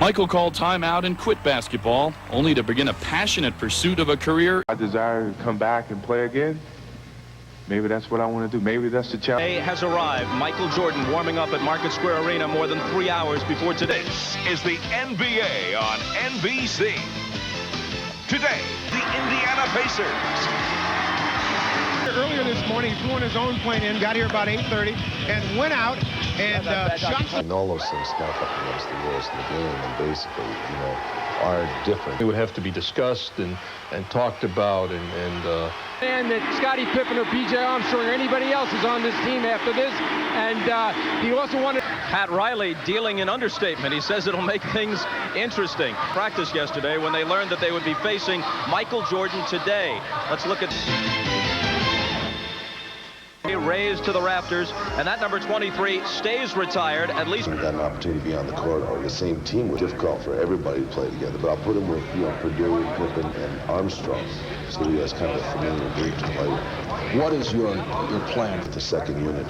Michael called timeout and quit basketball, only to begin a passionate pursuit of a career. I desire to come back and play again. Maybe that's what I want to do. Maybe that's the challenge. Day has arrived. Michael Jordan warming up at Market Square Arena more than 3 hours before today. This is the NBA on NBC. Today, the Indiana Pacers. Earlier this morning, he flew on his own plane in, got here about 8:30, and went out and shot. And all those things count up against the rules of the game, and basically, are different. It would have to be discussed and talked about And that Scottie Pippen or B.J. Armstrong or anybody else is on this team after this, and he also wanted. Pat Riley dealing in understatement. He says it'll make things interesting. Practice yesterday when they learned that they would be facing Michael Jordan today. Let's look at. Raised to the rafters, and that number 23 stays retired at least. We got an opportunity to be on the court or the same team. Was difficult for everybody to play together, but I'll put him with Purdue, Pippen, and Armstrong, so he has kind of a familiar group to play with. What is your plan with the second unit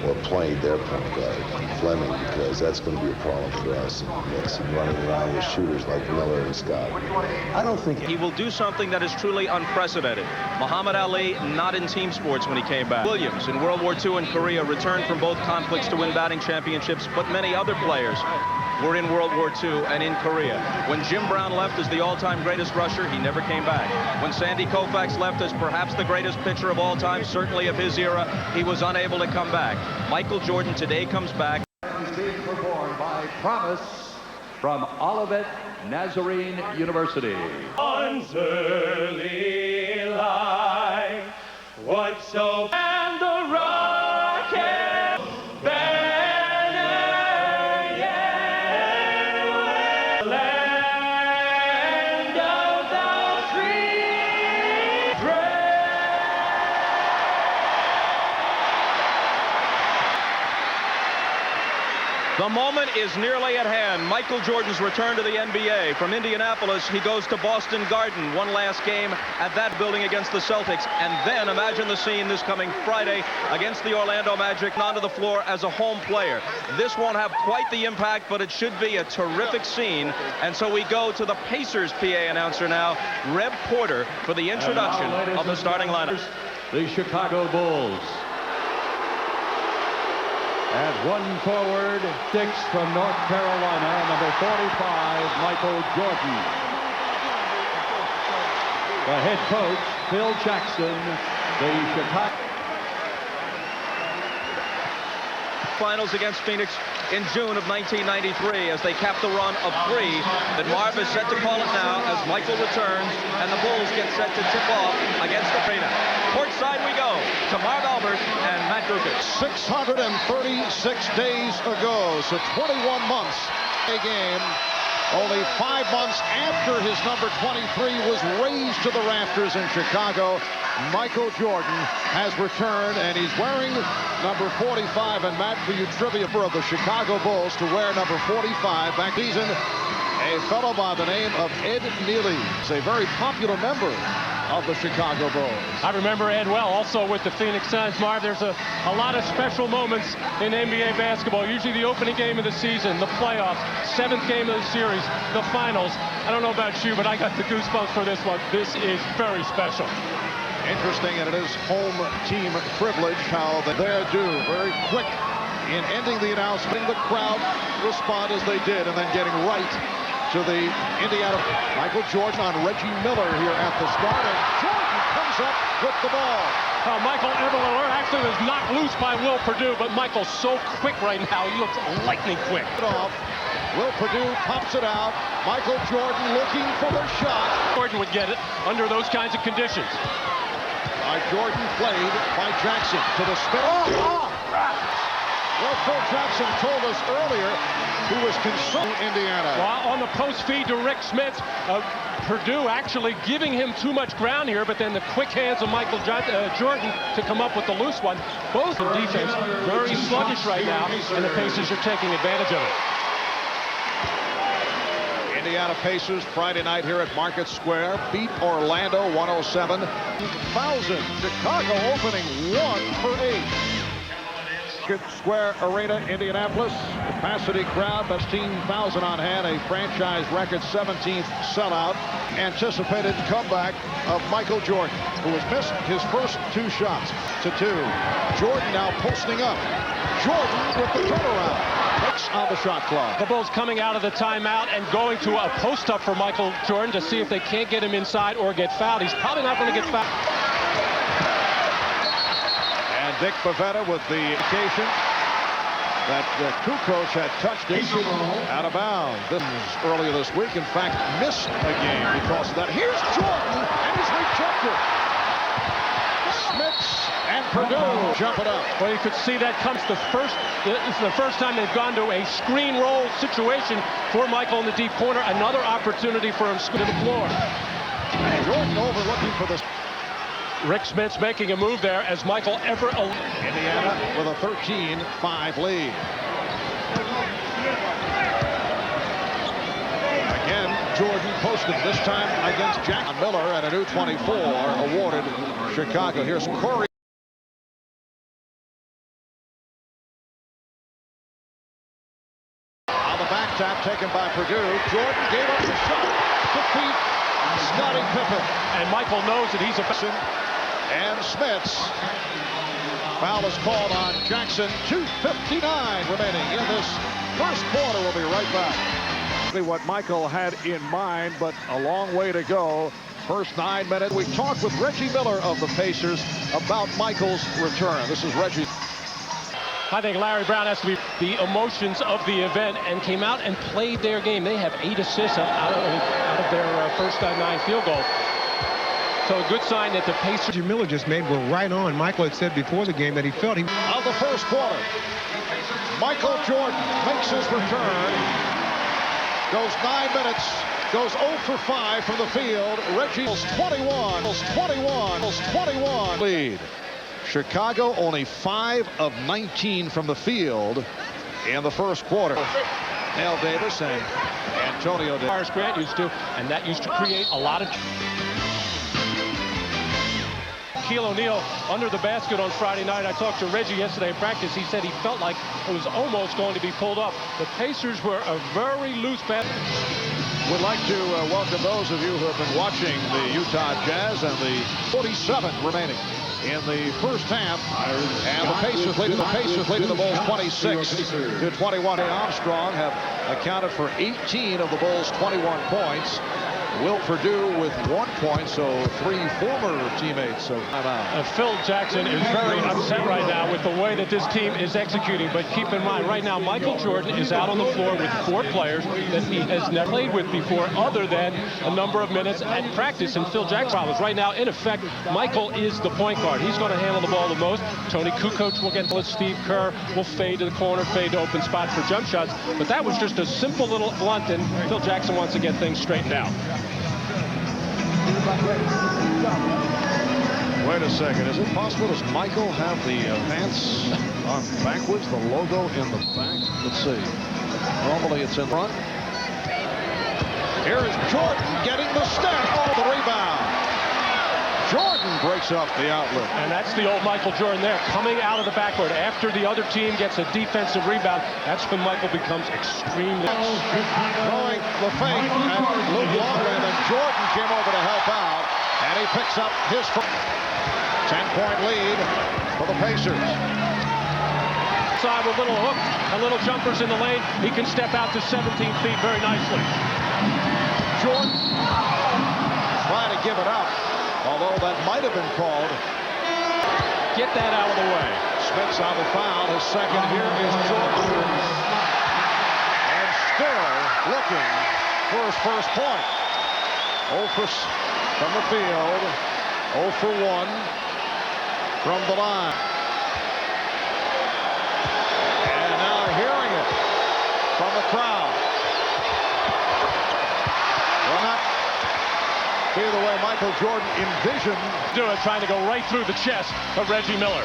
or playing their point guard, Fleming, because that's going to be a problem for us. And running around with shooters like Miller and Scott. I don't think he will do something that is truly unprecedented. Muhammad Ali not in team sports when he came back. Williams in World War II and Korea returned from both conflicts to win batting championships, but many other players were in World War II and in Korea. When Jim Brown left as the all-time greatest rusher, he never came back. When Sandy Koufax left as perhaps the greatest pitcher of all time, certainly of his era, he was unable to come back. Michael Jordan today comes back. Is being performed by Promise from Olivet Nazarene University. Once early life, what so and the rocket banner, yeah, land of the free trade. The moment is nearly at hand. Michael Jordan's return to the NBA. From Indianapolis, he goes to Boston Garden. One last game at that building against the Celtics. And then imagine the scene this coming Friday against the Orlando Magic, onto the floor as a home player. This won't have quite the impact, but it should be a terrific scene. And so we go to the Pacers PA announcer now, Reb Porter, for the introduction of the starting lineup. The Chicago Bulls. At one forward, 6 from North Carolina, number 45, Michael Jordan. The head coach, Phil Jackson, the Chicago. Finals against Phoenix in June of 1993 as they cap the run of 3. And Marv is set to call it now as Michael returns and the Bulls get set to tip off against the Arena. Courtside we go to Marv Albert and Matt Dukas. 636 days ago, so 21 months a game. Only 5 months after his number 23 was raised to the rafters in Chicago, Michael Jordan has returned, and he's wearing number 45. And Matt, for you trivia of the Chicago Bulls to wear number 45 back season, a fellow by the name of Ed Nealy. He's a very popular member of the Chicago Bulls. I remember Ed well, also with the Phoenix Suns. Marv, there's a lot of special moments in NBA basketball. Usually the opening game of the season, the playoffs, 7th game of the series, the finals. I don't know about you, but I got the goosebumps for this one. This is very special. Interesting, and it is home team privilege how they're due. Very quick in ending the announcement. The crowd respond as they did, and then getting right to the Indiana. Michael Jordan on Reggie Miller here at the start, and Jordan comes up with the ball. Michael Eberle actually was knocked loose by Will Perdue, but Michael's so quick right now. He looks lightning quick. Off. Will Perdue pops it out. Michael Jordan looking for the shot. Jordan would get it under those kinds of conditions. Jordan played by Jackson to the spin. Well, Phil Jackson told us earlier he was concerned Indiana. Well, on the post feed to Rick Smith, Purdue actually giving him too much ground here, but then the quick hands of Michael Jordan to come up with the loose one. Both in defense very sluggish right now, and the Pacers are taking advantage of it. Indiana Pacers Friday night here at Market Square beat Orlando 107,000. Chicago opening 1 for 8. Market Square Arena, Indianapolis. Capacity crowd, that's 15,000 on hand, a franchise record 17th sellout. Anticipated comeback of Michael Jordan, who has missed his first 2 shots to 2. Jordan now posting up. Jordan with the turnaround. On the shot clock. The Bulls coming out of the timeout and going to a post-up for Michael Jordan to see if they can't get him inside or get fouled. He's probably not going to get fouled. And Dick Bavetta with the indication that Kukoc had touched it out of bounds. This was earlier this week. In fact, missed a game because of that. Here's Jordan, and he's rejected. Smits and Purdue jumping up. Well, you could see that comes this is the first time they've gone to a screen roll situation for Michael in the deep corner. Another opportunity for him to the floor. And Jordan over looking for this. Rick Smits making a move there as Michael Indiana with a 13-5 lead. Again, Jordan posted this time against Jack Miller, and a new 24 awarded Chicago. Here's Corey. On the back tap taken by Purdue. Jordan gave up the shot to beat Scottie Pippen. And Michael knows that he's a... And Smits. Foul is called on Jackson. 2:59 remaining in this first quarter. We'll be right back. What Michael had in mind, but a long way to go. First 9 minutes. We talked with Reggie Miller of the Pacers about Michael's return. This is Reggie. I think Larry Brown has to be the emotions of the event and came out and played their game. They have 8 assists out of their first 9 field goals. So a good sign that the Pacers Miller just made were right on. Michael had said before the game that he felt he... Of the first quarter, Michael Jordan makes his return. Goes 9 minutes. Goes 0 for 5 from the field. Reggie's 21 lead. Chicago only 5 of 19 from the field in the first quarter. Al Davis and Antonio Davis. Grant used to, and that used to create a lot of... Shaquille O'Neal under the basket on Friday night. I talked to Reggie yesterday in practice. He said he felt like it was almost going to be pulled up. The Pacers were a very loose basket. Would like to welcome those of you who have been watching the Utah Jazz and the 47 remaining in the first half. And the Pacers leading the Bulls 26-21. Armstrong have accounted for 18 of the Bulls' 21 points. Will Purdue with 1 point, so 3 former teammates. So Phil Jackson is very upset right now with the way that this team is executing. But keep in mind, right now, Michael Jordan is out on the floor with 4 players that he has never played with before, other than a number of minutes at practice. And Phil Jackson problems right now, in effect, Michael is the point guard. He's going to handle the ball the most. Tony Kukoc will get to it. Steve Kerr will fade to the corner, fade to open spots for jump shots. But that was just a simple little blunt, and Phil Jackson wants to get things straightened out. Wait a second. Is it possible? Does Michael have the pants on backwards, the logo in the back? Let's see. Normally it's in front. Here is Jordan getting the step. Oh, the rebound. Jordan breaks up the outlet. And that's the old Michael Jordan there, coming out of the backcourt after the other team gets a defensive rebound. That's when Michael becomes extremely... Throwing the fake and Luke Longley, and then Jordan came over to help out, and he picks up his 10-point lead for the Pacers. Side with a little hook, a little jumpers in the lane. He can step out to 17 feet very nicely. Jordan trying to give it up. Although that might have been called. Get that out of the way. Smits on the foul. His second here is Jordan. And still looking for his first point. 0 from the field. 0 for 1 from the line. And now hearing it from the crowd. Well, not be the way Michael Jordan envisioned. Trying to go right through the chest of Reggie Miller.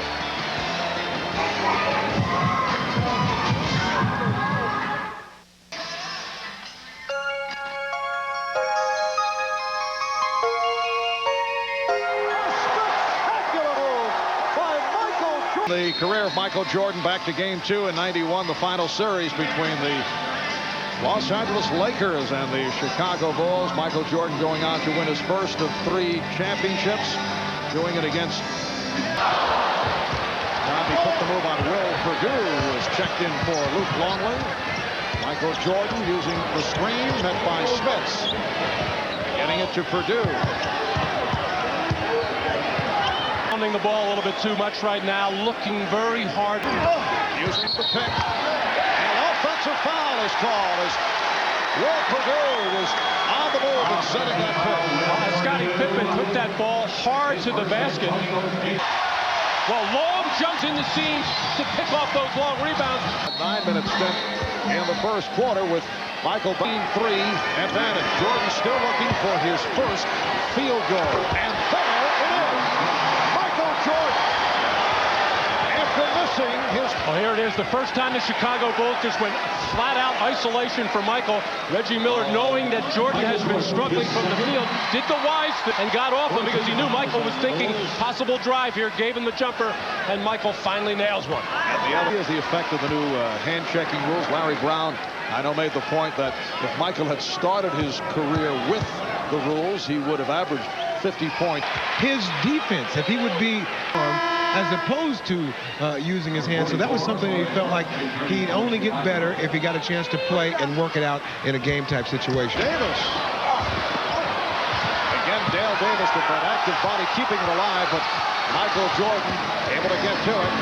The career of Michael Jordan back to game 2 in '91, the final series between the Los Angeles Lakers and the Chicago Bulls. Michael Jordan going on to win his first of 3 championships, doing it against... He put the move on Will Perdue, who was checked in for Luke Longley. Michael Jordan using the screen, met by Smits. Getting it to Perdue. Pounding the ball a little bit too much right now, looking very hard. Using the pick. And an offensive foul is called as Will Perdue was on the move and setting that pick. Scottie Pippen took that ball hard to the basket. Well, long jumps in the seams to pick off those long rebounds. 9 minutes spent in the first quarter with Michael being 3 advantage. Jordan still looking for his first field goal. And there it is. Michael Jordan, after missing his... Well, here it is. The first time the Chicago Bulls just went flat-out isolation for Michael. Reggie Miller, knowing that Jordan has been struggling from the field, did the wise thing and got off him because he knew Michael was thinking possible drive here, gave him the jumper, and Michael finally nails one. And the other is the effect of the new hand-checking rules. Larry Brown, I know, made the point that if Michael had started his career with the rules, he would have averaged 50 points. His defense, if he would be as opposed to using his hands. So that was something that he felt like he'd only get better if he got a chance to play and work it out in a game-type situation. Davis. Again, Dale Davis with that active body keeping it alive, but Michael Jordan able to get to it.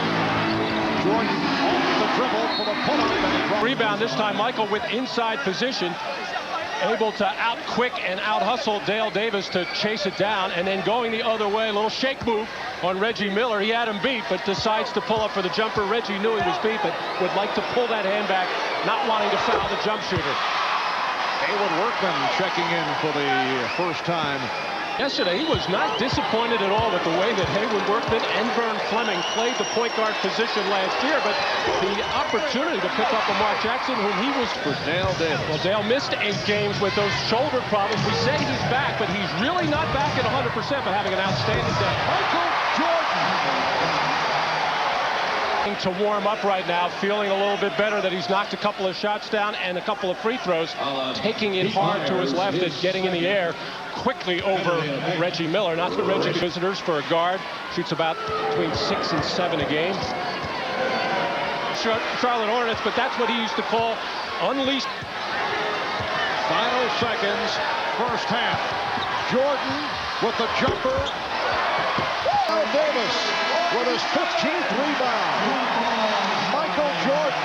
Jordan off the dribble for the pull-up. Rebound this time, Michael with inside position, able to out-quick and out-hustle Dale Davis to chase it down, and then going the other way, a little shake move on Reggie Miller. He had him beat, but decides to pull up for the jumper. Reggie knew he was beat, but would like to pull that hand back, not wanting to foul the jump shooter. Haywood Workman checking in for the first time. Yesterday, he was not disappointed at all with the way that Haywood Workman and Vern Fleming played the point guard position last year, but the opportunity to pick up Lamar Jackson, whom he was... For Dale Davis. Well, Dale missed 8 games with those shoulder problems. We say he's back, but he's really not back at 100%, but having an outstanding day. Michael Jordan! To warm up right now, feeling a little bit better that he's knocked a couple of shots down and a couple of free throws, taking it hard to his left and getting in the air quickly over Reggie Miller. Not the Reggie visitors for a guard. Shoots about between 6 and 7 a game. Charlotte Hornets, but that's what he used to call unleashed. Final seconds, first half. Jordan with the jumper. Davis with his 15th rebound. Michael Jordan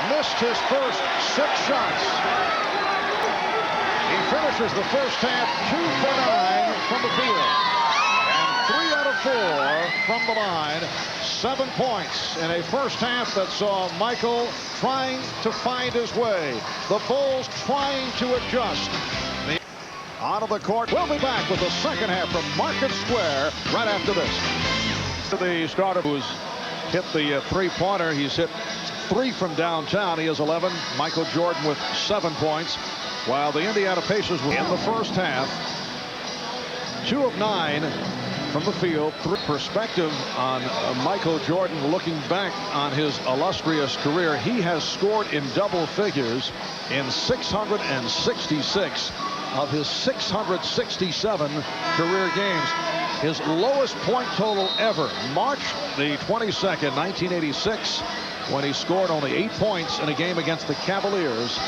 missed his first 6 shots. He finishes the first half 2 for 9 from the field. And 3 out of 4 from the line. 7 points in a first half that saw Michael trying to find his way. The Bulls trying to adjust. Out of the court. We'll be back with the second half from Market Square right after this. The starter who's hit the three-pointer. He's hit 3 from downtown. He has 11. Michael Jordan with 7 points. While the Indiana Pacers were in the first half. 2 of 9 from the field. Perspective on Michael Jordan looking back on his illustrious career. He has scored in double figures in 666 of his 667 career games. His lowest point total ever, March the 22nd, 1986, when he scored only 8 points in a game against the Cavaliers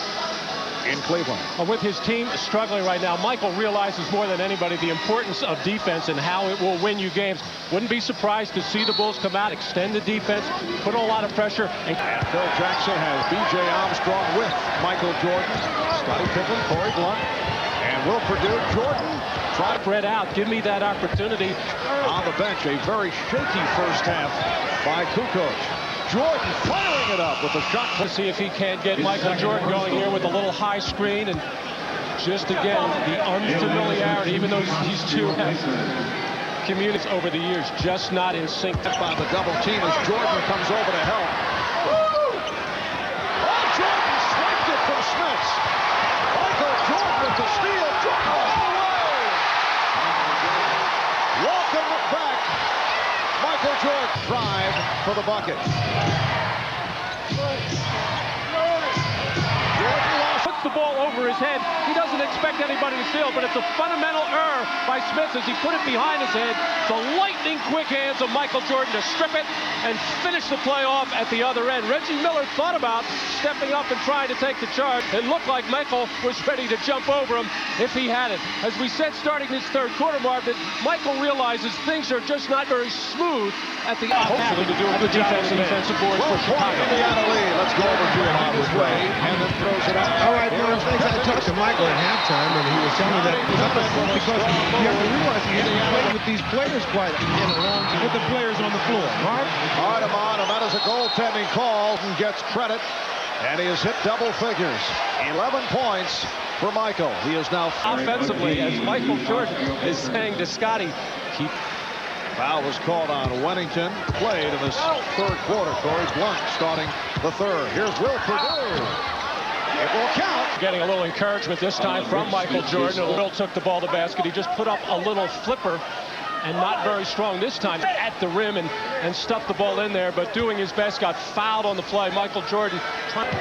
in Cleveland. With his team struggling right now, Michael realizes more than anybody the importance of defense and how it will win you games. Wouldn't be surprised to see the Bulls come out, extend the defense, put a lot of pressure. And Phil Jackson has B.J. Armstrong with Michael Jordan, Scottie Pippen, Corey Blunt, and Will Perdue. Jordan tried to spread out. Give me that opportunity. On the bench, a very shaky first half by Kukoc. Jordan firing it up with a shot. To see if he can't get Michael Jordan going here with a little high screen. And just again, the unfamiliarity, even though these two have communities over the years, just not in sync. By the double team as Jordan comes over to help. Oh, Jordan swiped it from Smits. Michael Jordan with the steal. Jordan all the way. Welcome back. Michael Jordan drive for the bucket. Puts the ball over his head. He doesn't expect anybody to steal, but it's a fundamental error by Smith as he put it behind his head. The lightning quick hands of Michael Jordan to strip it and finish the play off at the other end. Reggie Miller thought about stepping up and trying to take the charge. It looked like Michael was ready to jump over him if he had it. As we said starting this third quarter, Marv, that Michael realizes things are just not very smooth at the hopefully to do a good defensive boards for Chicago. Indiana lead. Let's go over to him on his way and then throws it out. All right, Marv, I talked to Michael at halftime, and he was telling me that because you have to realize he hasn't played with these players quite along with the players on the floor. Marv? Artemon, and that is a goaltending call, and gets credit, and he has hit double figures. 11 points for Michael. He is now offensively, as Michael Jordan is saying to Scotty, keep. Foul was called on Wennington. Played in this third quarter. Corey Blunt starting the third. Here's Will Perdue. It will count. Getting a little encouragement this time from Michael Jordan. Will took the ball to basket. He just put up a little flipper and not very strong this time at the rim and stuffed the ball in there, but doing his best, got fouled on the play. Michael Jordan trying.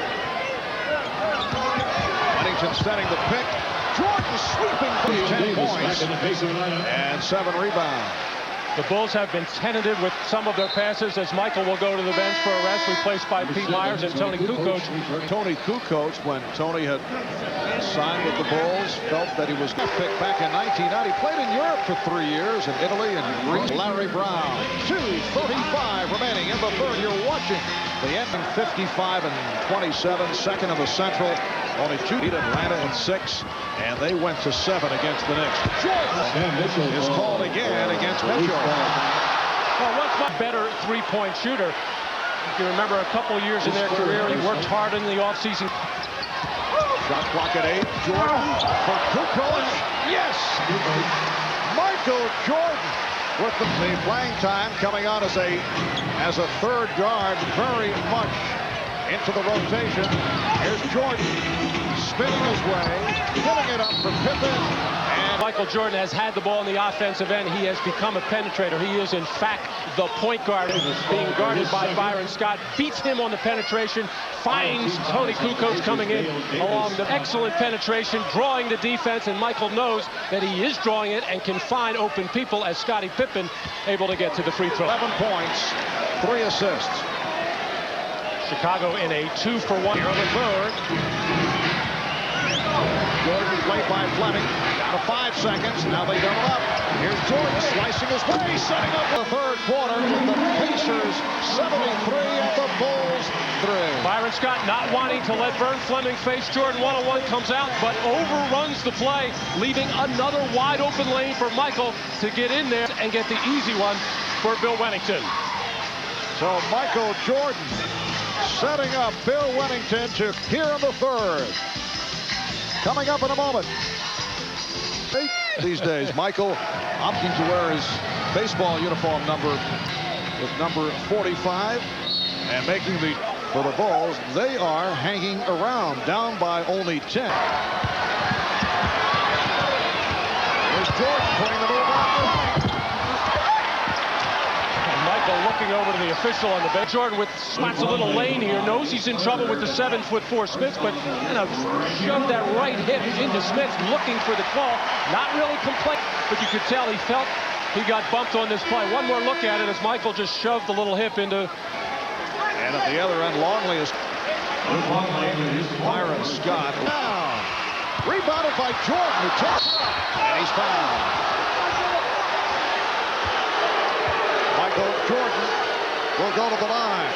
Wennington setting the pick. Jordan sweeping for 10 points and 7 rebounds. The Bulls have been tentative with some of their passes as Michael will go to the bench for a rest, replaced by Pete Myers and Tony Kukoc. Tony Kukoc, when Tony had signed with the Bulls, felt that he was picked back in 1990. Played in Europe for 3 years, in Italy and Greece. Larry Brown, 2:35 remaining in the third. You're watching the end in 55 and 27, second in the Central. Only 2 beat Atlanta in 6, and they went to 7 against the Knicks. Jordan is called again against Mitchell. Well, what's my better three-point shooter? If you remember a couple years in their career, he worked hard in the offseason. Shot clock at 8. Jordan for Kukoc. Yes! Michael Jordan with the playing time coming on as a third guard, very much into the rotation. Here's Jordan spinning his way, giving it up for Pippen. And Michael Jordan has had the ball in the offensive end. He has become a penetrator. He is, in fact, the point guard. Being guarded by Byron Scott, beats him on the penetration, finds Tony Kukoc coming in along the excellent penetration, drawing the defense, and Michael knows that he is drawing it and can find open people as Scottie Pippen able to get to the free throw. 11 points, 3 assists. Chicago in a 2-for-1 here in the third. Jordan played by Fleming. Down to 5 seconds. Now they double up. Here's Jordan slicing his way, setting up the third quarter with the Pacers 73 and the Bulls 3. Byron Scott not wanting to let Vern Fleming face Jordan one-on-one, comes out but overruns the play, leaving another wide open lane for Michael to get in there and get the easy one for Bill Wennington. So Michael Jordan setting up Bill Wennington to here in the third. Coming up in a moment. These days, Michael opting to wear his baseball uniform number with number 45 and making the for the Bulls. They are hanging around, down by only 10. There's Jordan putting the move on. Michael looking over to the official on the bench. Jordan with spots a little lane here, knows he's in trouble with the 7'4" Smith, but kind of shoved that right hip into Smith, looking for the call. Not really complaining, but you could tell he felt he got bumped on this play. One more look at it as Michael just shoved the little hip into. And at the other end, Longley is Byron Scott. Now, rebounded by Jordan, who takes it up, and he's fouled. Michael Jordan will go to the line.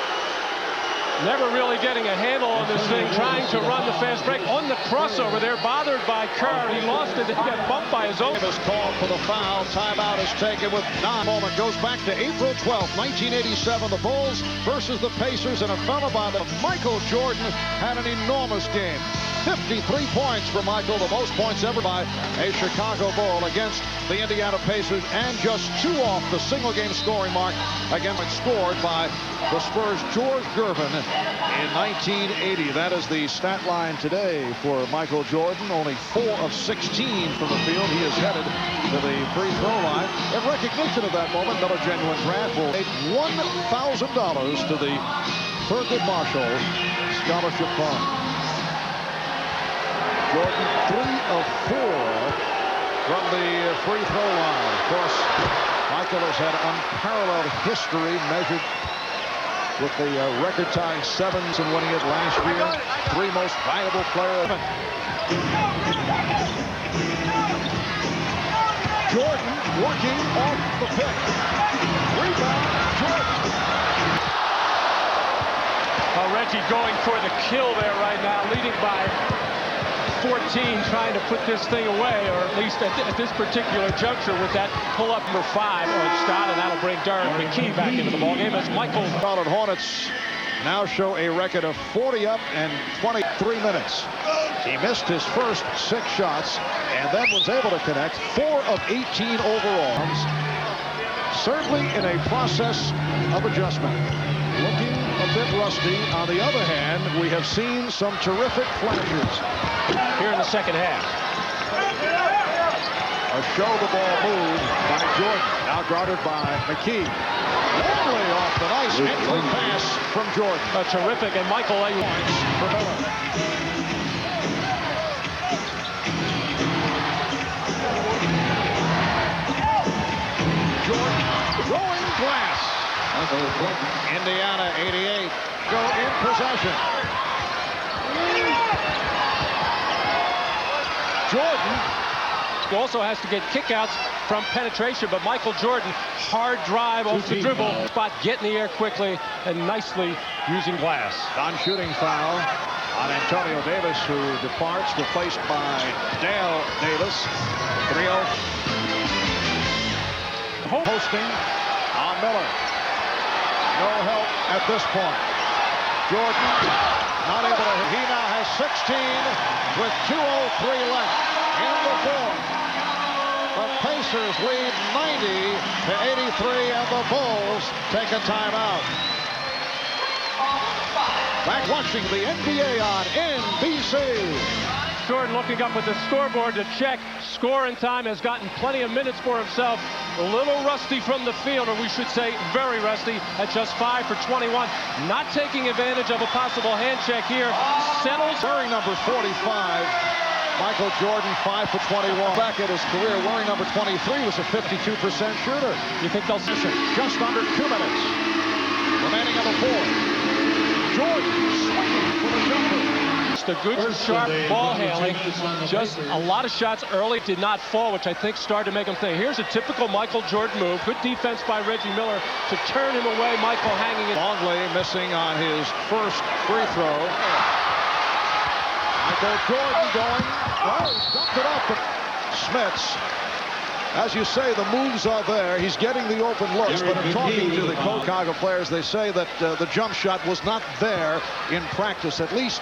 Never really getting a handle on this thing, trying to run the fast break on the crossover there, bothered by Kerr. He lost it, he got bumped by his own. Davis called for the foul. Timeout is taken with 9. Moment goes back to April 12th, 1987. The Bulls versus the Pacers, and a fellow by the Michael Jordan had an enormous game. 53 points for Michael, the most points ever by a Chicago Bull against the Indiana Pacers, and just 2 off the single-game scoring mark against scored by the Spurs' George Gervin in 1980. That is the stat line today for Michael Jordan. Only 4 of 16 from the field. He is headed to the free throw line. In recognition of that moment, Miller Genuine Draft will pay $1,000 to the Thurgood Marshall Scholarship Fund. Jordan 3 of 4 from the free throw line. Of course, Michael has had unparalleled history measured with the record-tying 7s and winning it last year. 3 most valuable player. Jordan working off the pick. Rebound, Jordan. Reggie going for the kill there right now, leading by 14, trying to put this thing away, or at least at this particular juncture with that pull-up number 5 on Scott, and that'll bring Darren McKee back into the ballgame as Michael. Charlotte Hornets now show a record of 40 up and 23 minutes. He missed his first 6 shots and then was able to connect 4 of 18 overall. Certainly in a process of adjustment. Looking a bit rusty. On the other hand, we have seen some terrific flashes here in the second half. A show the ball move by Jordan. Now guarded by McKee. Longley off the nice entry pass from Jordan. A terrific, and Michael A. points for Miller. Jordan throwing glass. Indiana 88 go in possession. Jordan also has to get kickouts from penetration, but Michael Jordan, hard drive off the dribble spot, get in the air quickly and nicely using glass. Non-shooting foul on Antonio Davis, who departs, replaced by Dale Davis. 3-0. Posting on Miller. No help at this point. Jordan not able to. He now has 16 with 2:03 left in the fourth. The Pacers lead 90-83, and the Bulls take a timeout. Back watching the NBA on NBC. Jordan looking up at the scoreboard to check. Scoring time, has gotten plenty of minutes for himself. A little rusty from the field, or we should say very rusty, at just 5 for 21. Not taking advantage of a possible hand check here. Settles. Wearing number 45, Michael Jordan, 5 for 21. Back at his career, wearing number 23 was a 52% shooter. You think they'll see just under 2 minutes remaining on the fourth. Jordan swinging for the jumper. The good, sharp ball handling. Just a lot of shots early did not fall, which I think started to make him think. Here's a typical Michael Jordan move. Good defense by Reggie Miller to turn him away. Michael hanging it. Longley missing on his first free throw. Michael Jordan going. Well, he dumped it off to Smits. As you say, the moves are there. He's getting the open looks, but in talking to the Chicago players, they say that the jump shot was not there in practice. At least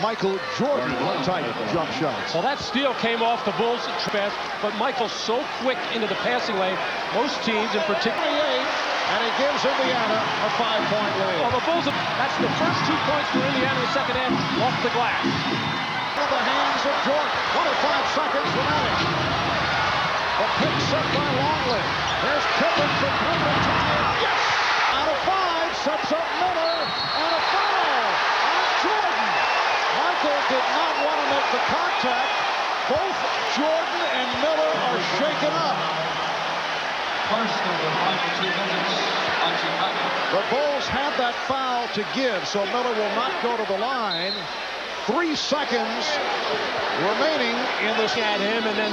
Michael Jordan type jump shots. Well, that steal came off the Bulls pass, but Michael's so quick into the passing lane. Most teams, in particular, and he gives Indiana a 5-point lead. Well, the Bulls, that's the first 2 points for Indiana in the second half off the glass. In the hands of Jordan. 25 seconds remaining. A pick set by Longley. There's Pippen for 3 Yes! Out of 5, sets up Miller, and a foul on Jordan. Michael did not want to make the contact. Both Jordan and Miller are shaken up. First of the final 2 minutes on Chicago. The Bulls have that foul to give, so Miller will not go to the line. 3 seconds remaining in this. At him, and then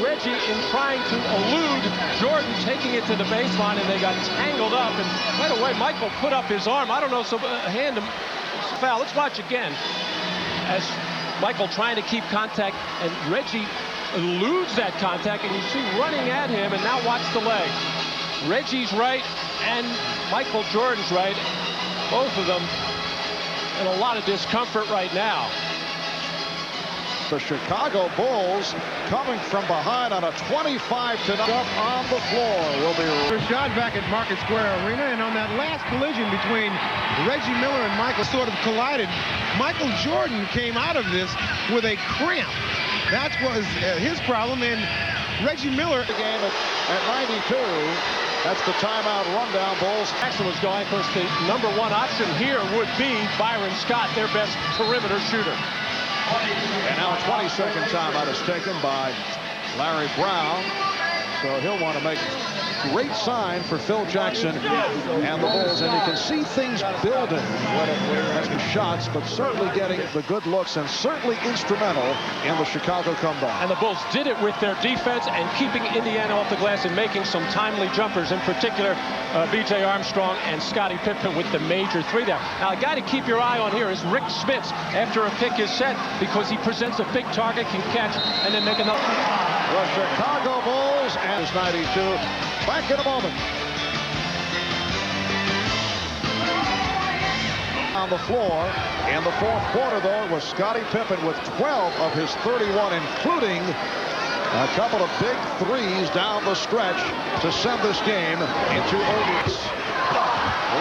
Reggie, in trying to elude Jordan, taking it to the baseline, and they got tangled up. And right away, Michael put up his arm. I don't know, so hand him foul. Let's watch again. As Michael trying to keep contact, and Reggie eludes that contact, and you see running at him, and now watch the leg. Reggie's right, and Michael Jordan's right. Both of them in a lot of discomfort right now. The Chicago Bulls coming from behind on a 25-0 up on the floor. Will be Rashad back at Market Square Arena, and on that last collision between Reggie Miller and Michael sort of collided. Michael Jordan came out of this with a cramp. That was his problem, and Reggie Miller. The game at 92. That's the timeout rundown. Bulls. Jackson was going. Of course, the number one option here would be Byron Scott, their best perimeter shooter. And now a 20-second timeout is taken by Larry Brown. So he'll want to make a great sign for Phil Jackson and the Bulls. And you can see things building as the shots, but certainly getting the good looks and certainly instrumental in the Chicago comeback. And the Bulls did it with their defense and keeping Indiana off the glass and making some timely jumpers, in particular B.J. Armstrong and Scottie Pippen with the major three there. Now, a guy to keep your eye on here is Rick Smits after a pick is set, because he presents a big target, can catch, and then make another. The Chicago Bulls and it's 92. Back in a moment. On the floor in the fourth quarter, though, it was Scottie Pippen with 12 of his 31, including a couple of big threes down the stretch to send this game into overs.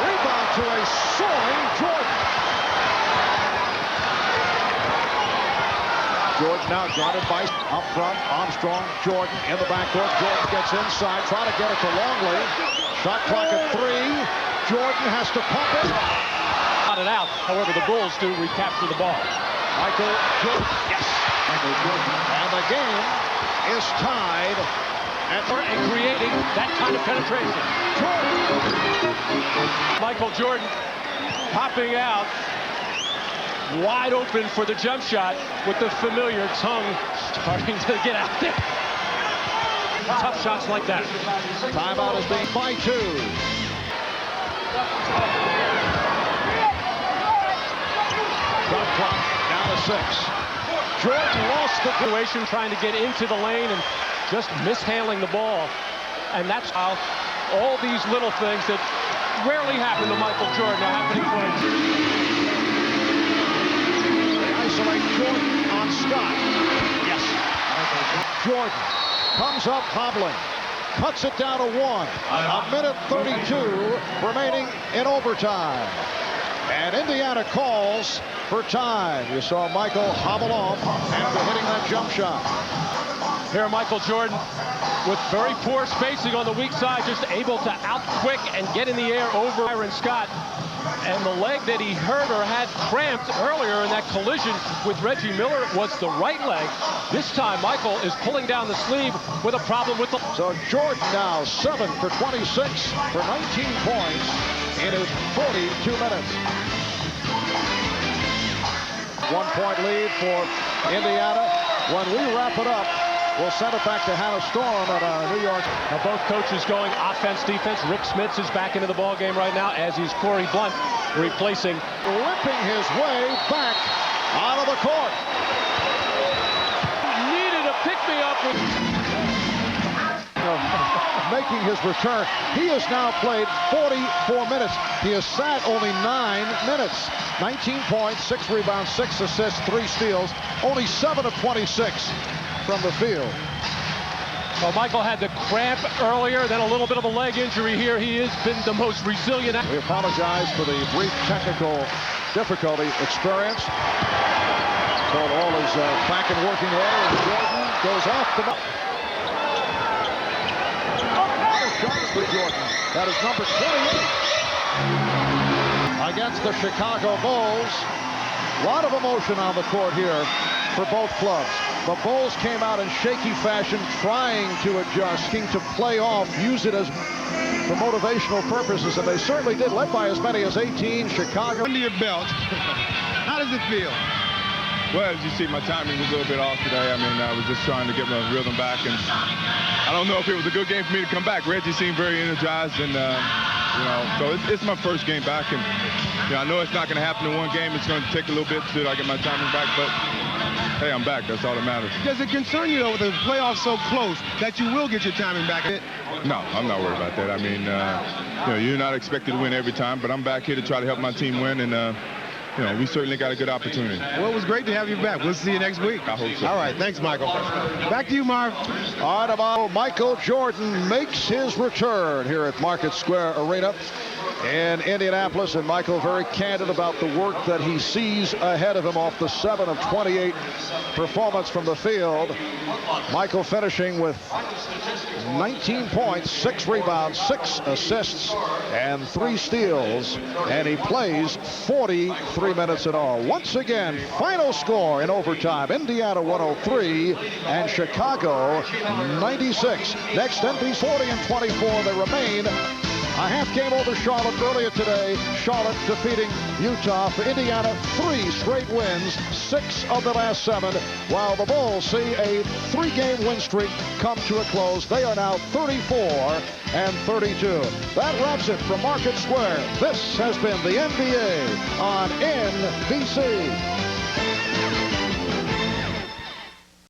Rebound to a soaring Jordan. George now guarded by up front. Armstrong, Jordan in the backcourt. Jordan gets inside, trying to get it to Longley. Shot clock at 3. Jordan has to pump it. Got it out. However, the Bulls do recapture the ball. Michael Jordan. Yes. Michael Jordan. And the game is tied at and creating that kind of penetration. Jordan. Michael Jordan popping out. Wide open for the jump shot with the familiar tongue starting to get out there. Tough shots like that. Timeout is being by 2. Shot clock down to 6. Jordan lost the situation, trying to get into the lane and just mishandling the ball. And that's how all these little things that rarely happen to Michael Jordan are happening for him. Isolate Jordan on Scott. Yes. Jordan comes up hobbling. Cuts it down to 1. A minute 32 remaining in overtime. And Indiana calls for time. You saw Michael hobble off after hitting that jump shot. Here Michael Jordan with very poor spacing on the weak side, just able to out-quick and get in the air over Byron Scott. And the leg that he hurt or had cramped earlier in that collision with Reggie Miller was the right leg. This time, Michael is pulling down the sleeve with a problem with the... So Jordan now 7 for 26 for 19 points in his 42 minutes. 1-point lead for Indiana. When we wrap it up, we'll send it back to Hannah Storm at New York. Now both coaches going offense, defense. Rick Smits is back into the ball game right now, as is Corey Blunt replacing. Ripping his way back out of the court. Needed a pick-me-up with... Making his return. He has now played 44 minutes. He has sat only 9 minutes. 19 points, 6 rebounds, 6 assists, 3 steals. Only 7 of 26. From the field. Well, Michael had the cramp earlier, then a little bit of a leg injury here. He has been the most resilient. We apologize for the brief technical difficulty experience. Told all is back in working order, and Jordan goes off the mark. Another shot for Jordan. That is number 28 against the Chicago Bulls. A lot of emotion on the court here for both clubs. The Bulls came out in shaky fashion, trying to adjust, to play off, use it as for motivational purposes, and they certainly did, led by as many as 18. Chicago. Under your belt, how does it feel? Well, as you see, my timing was a little bit off today. I mean, I was just trying to get my rhythm back, and I don't know if it was a good game for me to come back. Reggie seemed very energized, and you know, so it's my first game back, and you know, I know it's not going to happen in one game. It's going to take a little bit till I get my timing back, but hey, I'm back. That's all that matters. Does it concern you, though, with the playoffs so close, that you will get your timing back? No, I'm not worried about that. I mean, you know, you're not expected to win every time, but I'm back here to try to help my team win, and you know, we certainly got a good opportunity. Well, it was great to have you back. We'll see you next week. I hope so. All right. Thanks, Michael. Back to you, Marv. All right, tomorrow, Michael Jordan makes his return here at Market Square Arena in Indianapolis. And Michael very candid about the work that he sees ahead of him off the 7 of 28 performance from the field. Michael finishing with 19 points, 6 rebounds, 6 assists, and 3 steals. And he plays 43 minutes in all. Once again, final score in overtime, Indiana 103 and Chicago 96. Next, NBC 40 and 24. They remain a half game over Charlotte earlier today. Charlotte defeating Utah. For Indiana, 3 straight wins, 6 of the last 7, while the Bulls see a 3-game win streak come to a close. They are now 34 and 32. That wraps it from Market Square. This has been the NBA on NBC.